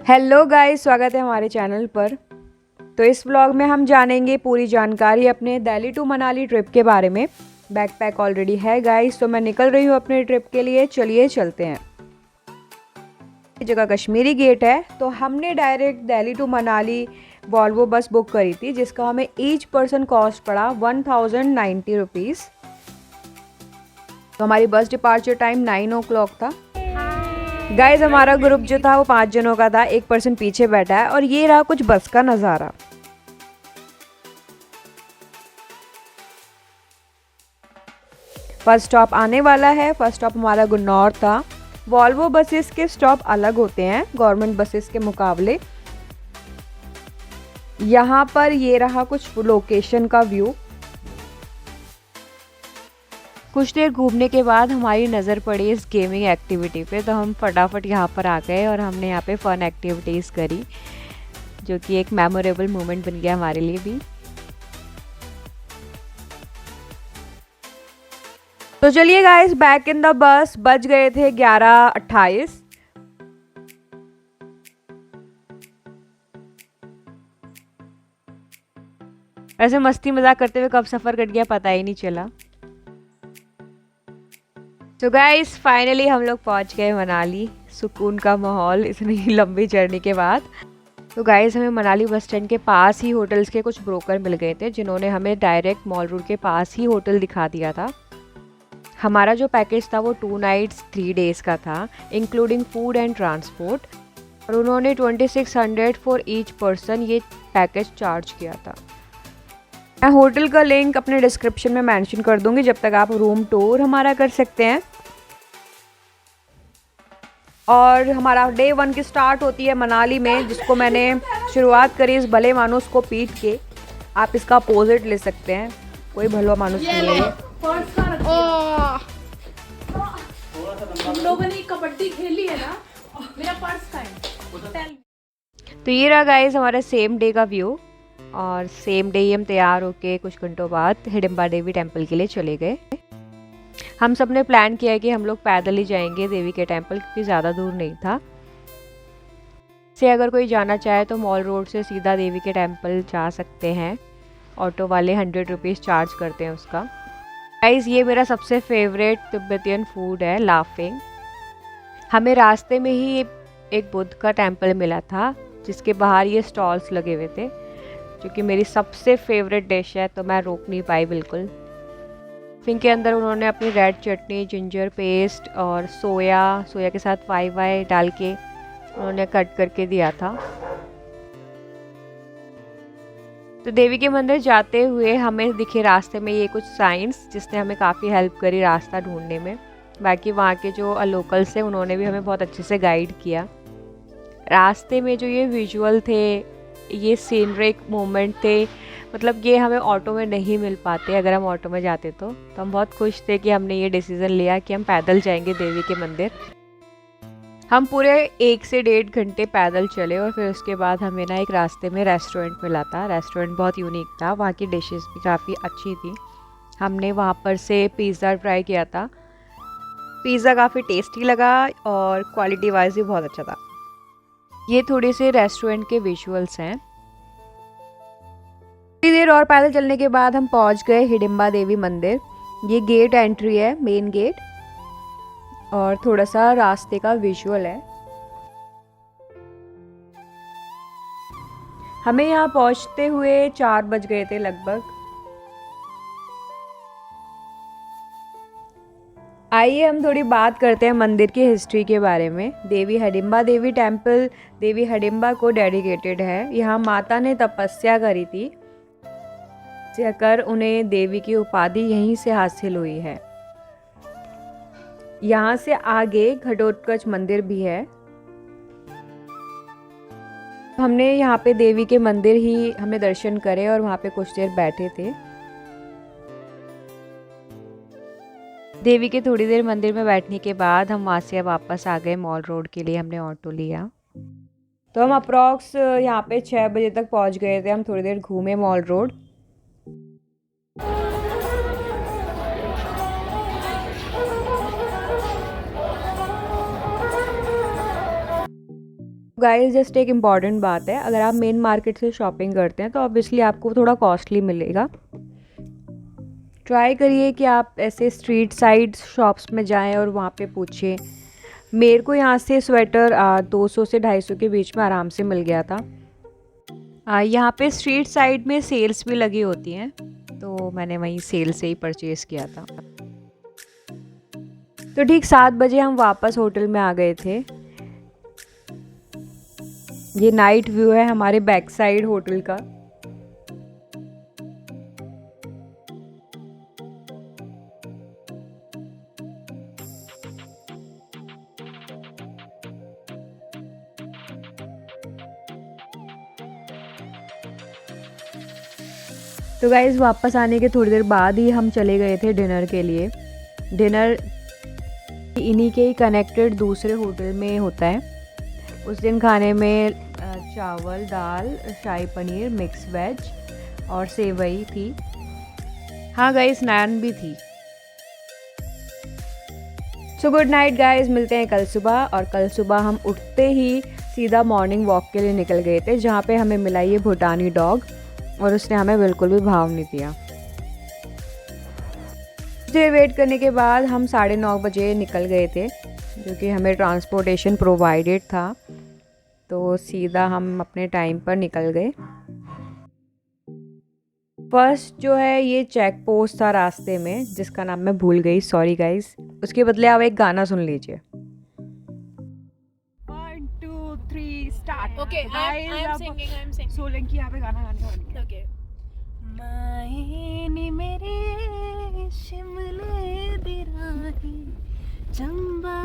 Hello guys, स्वागत है हमारे चैनल पर। तो इस व्लॉग में हम जानेंगे पूरी जानकारी अपने दिल्ली टू मनाली ट्रिप के बारे में। बैकपैक ऑलरेडी है गाइस, तो मैं निकल रही हूँ अपने ट्रिप के लिए। चलिए चलते हैं। ये जगह कश्मीरी गेट है। तो हमने direct Delhi to Manali Volvo bus book करी थी, जिसका हमें ईच पर्सन कॉस्ट पड़ा 1090 रुपीज़। तो हमारी बस डिपार्चर टाइम 9 o'clock था। गाइज हमारा ग्रुप जो था वो 5 जनों का था, एक पर्सन पीछे बैठा है। और ये रहा कुछ बस का नज़ारा। फर्स्ट स्टॉप आने वाला है। फर्स्ट स्टॉप हमारा गुन्नौर था। वॉल्वो बसेस के स्टॉप अलग होते हैं गवर्नमेंट बसेस के मुकाबले। यहाँ पर ये रहा कुछ लोकेशन का व्यू। कुछ देर घूमने के बाद हमारी नज़र पड़ी इस गेमिंग एक्टिविटी पे, तो हम फटाफट यहाँ पर आ गए और हमने यहाँ पे फ़न एक्टिविटीज़ करी, जो कि एक मेमोरेबल मोमेंट बन गया हमारे लिए भी। तो चलिए guys, back in the bus. बज गए थे 11:28। ऐसे मस्ती मजाक करते हुए कब सफ़र कट गया पता ही नहीं चला। तो गाइस फाइनली हम लोग पहुंच गए मनाली। सुकून का माहौल इतनी लंबी जर्नी के बाद। तो गाइस हमें मनाली बस स्टैंड के पास ही होटल्स के कुछ ब्रोकर मिल गए थे, जिन्होंने हमें डायरेक्ट मॉल रोड के पास ही होटल दिखा दिया था। हमारा जो पैकेज था वो 2 nights 3 days का था, इंक्लूडिंग फूड एंड ट्रांसपोर्ट। और उन्होंने 2600 फॉर ईच पर्सन ये पैकेज चार्ज किया था। मैं होटल का लिंक अपने डिस्क्रिप्शन में मेंशन कर दूंगी, जब तक आप रूम टूर हमारा कर सकते हैं। और हमारा डे 1 की स्टार्ट होती है मनाली में, जिसको मैंने शुरुआत करी इस भले मानुस को पीट के। आप इसका अपोजिट ले सकते हैं, कोई भला मानुस नहीं है। तुम लोगों ने कबड्डी खेली है ना, मेरा पर्स का है। तो ये रहा गाइस हमारा सेम डे का व्यू। और सेम डे ही हम तैयार होके कुछ घंटों बाद हिडिंबा देवी टेम्पल के लिए चले गए। हम सब ने प्लान किया कि हम लोग पैदल ही जाएंगे देवी के टेम्पल, क्योंकि ज़्यादा दूर नहीं था। से अगर कोई जाना चाहे तो मॉल रोड से सीधा देवी के टेम्पल जा सकते हैं। ऑटो वाले 100 रुपीज़ चार्ज करते हैं उसका। गाइस ये मेरा सबसे फेवरेट तिब्बतियन फूड है, लाफिंग। हमें रास्ते में ही एक बुद्ध का टेम्पल मिला था, जिसके बाहर ये स्टॉल्स लगे हुए थे, जो कि मेरी सबसे फेवरेट डिश है, तो मैं रोक नहीं पाई बिल्कुल। फिर के अंदर उन्होंने अपनी रेड चटनी, जिंजर पेस्ट और सोया के साथ वाई डाल के उन्होंने कट करके दिया था। तो देवी के मंदिर जाते हुए हमें दिखे रास्ते में ये कुछ साइंस, जिसने हमें काफ़ी हेल्प करी रास्ता ढूंढने में। बाकी वहाँ के जो लोकल्स थे उन्होंने भी हमें बहुत अच्छे से गाइड किया। रास्ते में जो ये विजुअल थे, ये सीनरिक मोमेंट थे, मतलब ये हमें ऑटो में नहीं मिल पाते। अगर हम ऑटो में जाते तो हम बहुत खुश थे कि हमने ये डिसीज़न लिया कि हम पैदल जाएंगे देवी के मंदिर। हम पूरे 1 से 1.5 घंटे पैदल चले और फिर उसके बाद हमें ना एक रास्ते में रेस्टोरेंट मिला था। रेस्टोरेंट बहुत यूनिक था, वहाँ की डिशेस भी काफ़ी अच्छी थी। हमने वहाँ पर से पिज़्ज़ा ट्राई किया था। पिज़्ज़ा काफ़ी टेस्टी लगा और क्वालिटी वाइज भी बहुत अच्छा था। ये थोड़े से रेस्टोरेंट के विजुअल्स हैं। थोड़ी देर और पैदल चलने के बाद हम पहुंच गए हिडिंबा देवी मंदिर। ये गेट एंट्री है, मेन गेट, और थोड़ा सा रास्ते का विजुअल है। हमें यहाँ पहुंचते हुए 4 बज गए थे लगभग। आइए हम थोड़ी बात करते हैं मंदिर की हिस्ट्री के बारे में। देवी हिडिंबा देवी टेम्पल देवी हिडिंबा को डेडिकेटेड है। यहाँ माता ने तपस्या करी थी, कर उन्हें देवी की उपाधि यहीं से हासिल हुई है। यहाँ से आगे घटोत्कच मंदिर भी है। हमने यहाँ पे देवी के मंदिर ही हमने दर्शन करे और वहाँ पे कुछ देर बैठे थे। देवी के थोड़ी देर मंदिर में बैठने के बाद हम वहाँ से वापस आ गए मॉल रोड के लिए। हमने ऑटो लिया। तो हम अप्रॉक्स यहाँ पे 6 बजे तक पहुँच गए थे। हम थोड़ी देर घूमे मॉल रोड। गाइस जस्ट एक इम्पॉर्टेंट बात है, अगर आप मेन मार्केट से शॉपिंग करते हैं तो ऑब्वियसली आपको थोड़ा कॉस्टली मिलेगा। ट्राई करिए कि आप ऐसे स्ट्रीट साइड शॉप्स में जाएं और वहाँ पे पूछें। मेरे को यहाँ से स्वेटर 200 से 250 के बीच में आराम से मिल गया था। यहाँ पे स्ट्रीट साइड में सेल्स भी लगी होती हैं, तो मैंने वहीं सेल से ही परचेज़ किया था। तो ठीक 7 बजे हम वापस होटल में आ गए थे। ये नाइट व्यू है हमारे बैक साइड होटल का। तो गाइज़ वापस आने के थोड़ी देर बाद ही हम चले गए थे डिनर के लिए। डिनर इन्हीं के ही कनेक्टेड दूसरे होटल में होता है। उस दिन खाने में चावल, दाल, शाही पनीर, मिक्स वेज और सेवई थी। हाँ गाइस, नान भी थी। सो गुड नाइट गाइस, मिलते हैं कल सुबह। और कल सुबह हम उठते ही सीधा मॉर्निंग वॉक के लिए निकल गए थे, जहाँ पे हमें मिला ये भूटानी डॉग और उसने हमें बिल्कुल भी भाव नहीं दिया। देर वेट करने के बाद हम 9:30 बजे निकल गए थे, जो कि हमें ट्रांसपोर्टेशन प्रोवाइडेड था, तो सीधा हम अपने टाइम पर निकल गए। फर्स्ट जो है ये चेक पोस्ट था रास्ते में, जिसका नाम मैं भूल गई, सॉरी गाइस। उसके बदले आप एक गाना सुन लीजिए। 1 2 3 start. Okay, I'm singing. Solanki यहाँ पे गाना गाने वाली है। Okay. मायने मेरे शिमले दी राही चंबा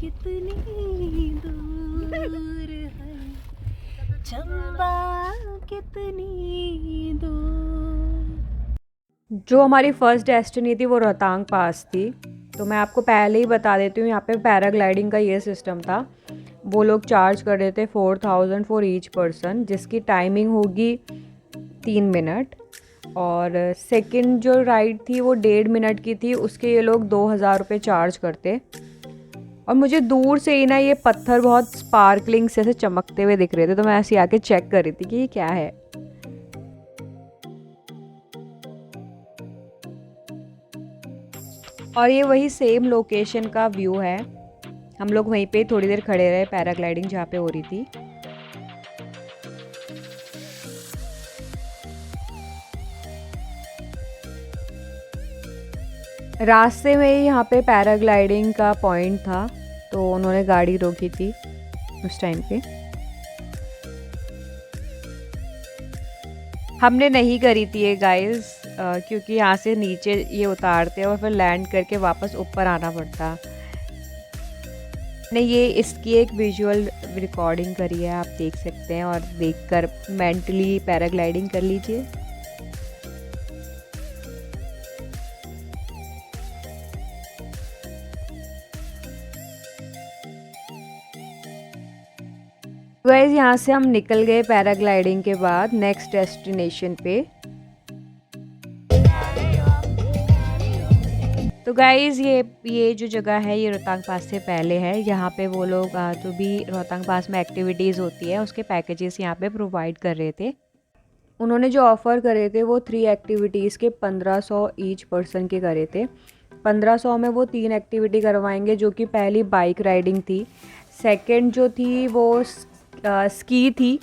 कितनी दूर है, चंबा कितनी दूर। जो हमारी फर्स्ट डेस्टिनी थी वो रोहतांग पास थी। तो मैं आपको पहले ही बता देती हूँ, यहाँ पे पैराग्लाइडिंग का ये सिस्टम था। वो लोग चार्ज कर रहे थे 4000 फॉर ईच पर्सन, जिसकी टाइमिंग होगी 3 मिनट। और सेकंड जो राइड थी वो 1.5 मिनट की थी, उसके ये लोग 2000 रुपये चार्ज करते। और मुझे दूर से ही ना ये पत्थर बहुत स्पार्कलिंग से चमकते हुए दिख रहे थे, तो मैं ऐसे आके चेक कर रही थी कि ये क्या है। और ये वही सेम लोकेशन का व्यू है। हम लोग वहीं पे थोड़ी देर खड़े रहे, पैराग्लाइडिंग जहाँ पे हो रही थी। रास्ते में ही यहाँ पे पैराग्लाइडिंग का पॉइंट था, तो उन्होंने गाड़ी रोकी थी उस टाइम पे। हमने नहीं करी थी ये गाइस, क्योंकि यहाँ से नीचे ये उतारते और फिर लैंड करके वापस ऊपर आना पड़ता। ने ये इसकी एक विजुअल रिकॉर्डिंग करी है, आप देख सकते हैं, और देखकर मेंटली पैराग्लाइडिंग कर लीजिए। गाइस यहाँ से हम निकल गए पैराग्लाइडिंग के बाद नेक्स्ट डेस्टिनेशन पे। तो गाइस ये जो जगह है ये रोहतांग पास से पहले है। यहाँ पे वो लोग जो भी रोहतांग पास में एक्टिविटीज़ होती है उसके पैकेजेस यहाँ पे प्रोवाइड कर रहे थे। उन्होंने जो ऑफ़र करे थे वो 3 एक्टिविटीज़ के 1500 ईच पर्सन के करे थे। 1500 में वो 3 एक्टिविटी करवाएंगे, जो कि पहली बाइक राइडिंग थी, सेकंड जो थी वो स्की थी,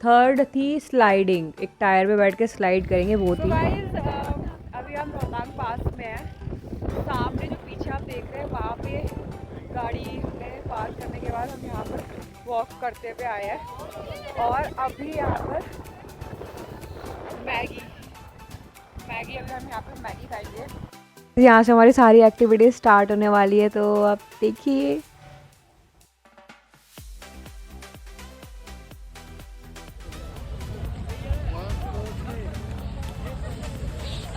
थर्ड थी स्लाइडिंग, एक टायर पे बैठ के स्लाइड करेंगे, वो थी। अभी हम रोहतांग पास में हैं। सामने जो पीछे आप देख रहे हैं वहाँ पे गाड़ी में पार्क करने के बाद हम यहाँ पर वॉक करते हुए आए हैं। और अभी यहाँ पर मैगी अभी हम यहाँ पर मैगी खाएंगे। यहाँ से हमारी सारी एक्टिविटीज स्टार्ट होने वाली है, तो आप देखिए।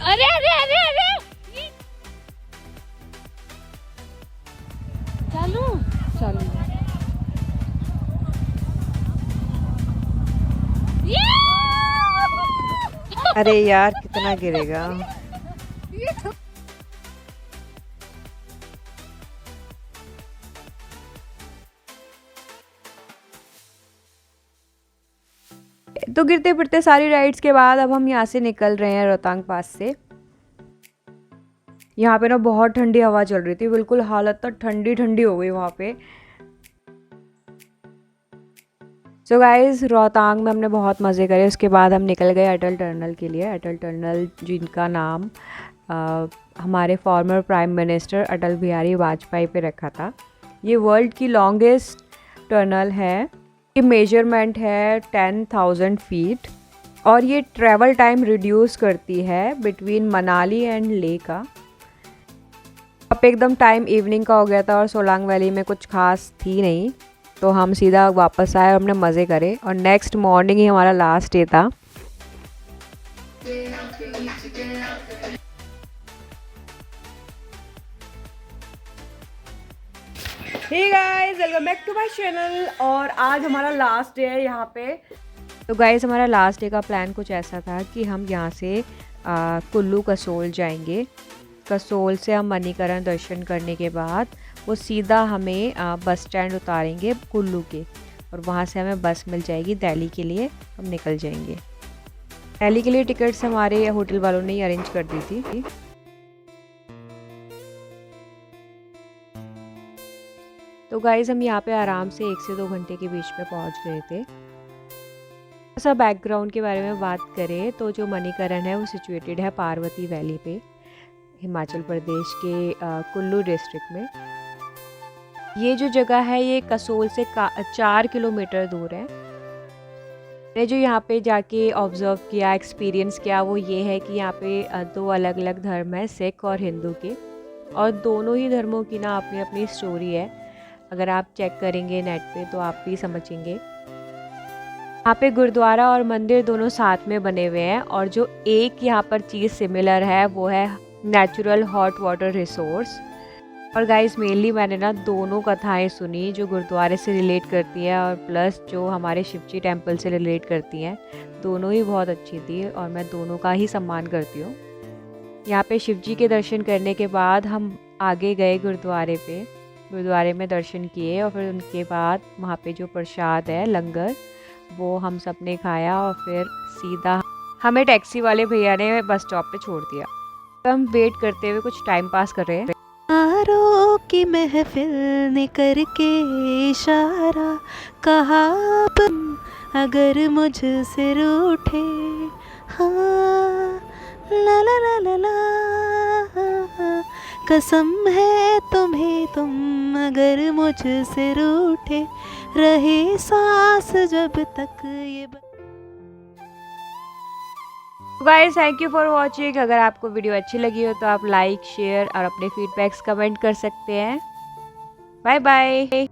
अरे अरे अरे अरे चालू अरे यार कितना गिरेगा। तो गिरते फिरते सारी राइड्स के बाद अब हम यहाँ से निकल रहे हैं रोहतांग पास से। यहाँ पे ना बहुत ठंडी हवा चल रही थी, बिल्कुल हालत तो ठंडी ठंडी हो गई वहाँ पे। सो गाइस रोहतांग में हमने बहुत मज़े करे। उसके बाद हम निकल गए अटल टनल के लिए। अटल टनल जिनका नाम हमारे former prime minister Atal Bihari Vajpayee पे रखा था। ये वर्ल्ड की लॉन्गेस्ट टनल है। ये मेजरमेंट है 10,000 फीट और ये ट्रैवल टाइम रिड्यूस करती है बिटवीन मनाली एंड लेह का। अब एकदम टाइम इवनिंग का हो गया था और सोलांग वैली में कुछ खास थी नहीं, तो हम सीधा वापस आए और हमने मज़े करे। और नेक्स्ट मॉर्निंग ही हमारा लास्ट डे था। Hey guys, welcome back to my channel. और आज हमारा लास्ट डे है यहाँ पे। तो गाइस हमारा लास्ट डे का प्लान कुछ ऐसा था कि हम यहाँ से कुल्लू कसोल जाएंगे। कसोल से हम मणिकरण दर्शन करने के बाद वो सीधा हमें बस स्टैंड उतारेंगे कुल्लू के, और वहाँ से हमें बस मिल जाएगी दिल्ली के लिए। हम निकल जाएंगे। दिल्ली के लिए टिकट्स हमारे होटल वालों ने ही अरेंज कर दी थी। तो गाइज़ हम यहाँ पे आराम से 1 से 2 घंटे के बीच में पहुँच गए थे। ऐसा बैकग्राउंड के बारे में बात करें तो जो मणिकरण है वो सिचुएटेड है पार्वती वैली पे, हिमाचल प्रदेश के कुल्लू डिस्ट्रिक्ट में। ये जो जगह है ये कसोल से 4 किलोमीटर दूर है। मैंने जो यहाँ पे जाके ऑब्ज़र्व किया, एक्सपीरियंस किया, वो ये है कि यहाँ पे 2 अलग अलग धर्म है, सिख और हिंदू के, और दोनों ही धर्मों की ना अपनी अपनी स्टोरी है। अगर आप चेक करेंगे नेट पे तो आप भी समझेंगे। यहाँ पे गुरुद्वारा और मंदिर दोनों साथ में बने हुए हैं, और जो एक यहाँ पर चीज़ सिमिलर है वो है नेचुरल हॉट वाटर रिसोर्स। और गाइस मेनली मैंने ना दोनों कथाएं सुनी, जो गुरुद्वारे से रिलेट करती हैं और प्लस जो हमारे शिवजी टेम्पल से रिलेट करती हैं। दोनों ही बहुत अच्छी थी और मैं दोनों का ही सम्मान करती हूँ। यहाँ पे शिवजी के दर्शन करने के बाद हम आगे गए गुरुद्वारे पे। गुरुद्वारे में दर्शन किए और फिर उनके बाद वहाँ पे जो प्रसाद है लंगर, वो हम सब ने खाया और फिर सीधा हमें टैक्सी वाले भैया ने बस स्टॉप पे छोड़ दिया। तो हम वेट करते हुए कुछ टाइम पास कर रहे हैं। यारों की महफिल ने करके इशारा कहा अगर मुझसे रूठे, हाँ ला ला ला ला ला, कसम है तुम्हें तुम अगर मुझसे रूठे, रहे सांस जब तक ये guys thank you for watching. अगर आपको वीडियो अच्छी लगी हो तो आप लाइक, शेयर और अपने फीडबैक्स कमेंट कर सकते हैं। Bye bye.